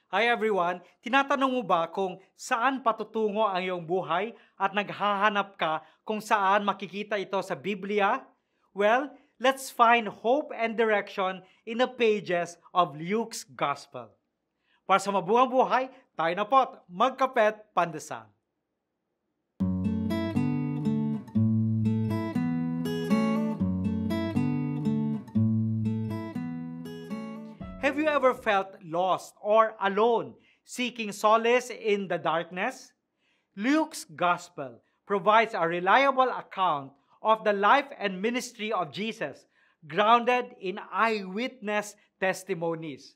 Hi everyone! Tinatanong mo ba kung saan patutungo ang iyong buhay at naghahanap ka kung saan makikita ito sa Biblia? Well, let's find hope and direction in the pages of Luke's Gospel. Para sa mabuhang buhay, tayo na po't magkapet pandesal. Have you ever felt lost or alone, seeking solace in the darkness? Luke's Gospel provides a reliable account of the life and ministry of Jesus, grounded in eyewitness testimonies.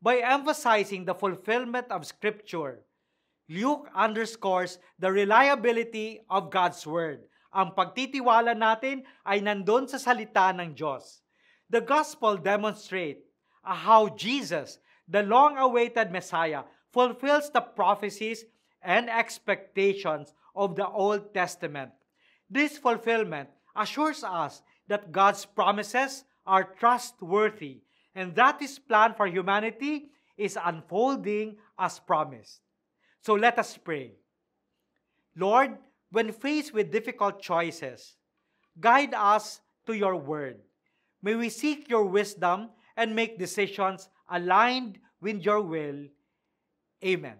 By emphasizing the fulfillment of Scripture, Luke underscores the reliability of God's Word. Ang pagtitiwala natin ay nandun sa salita ng Diyos. The Gospel demonstrates how Jesus, the long-awaited Messiah, fulfills the prophecies and expectations of the Old Testament. This fulfillment assures us that God's promises are trustworthy and that His plan for humanity is unfolding as promised. So let us pray. Lord, when faced with difficult choices, guide us to your word. May we seek your wisdom and make decisions aligned with your will. Amen.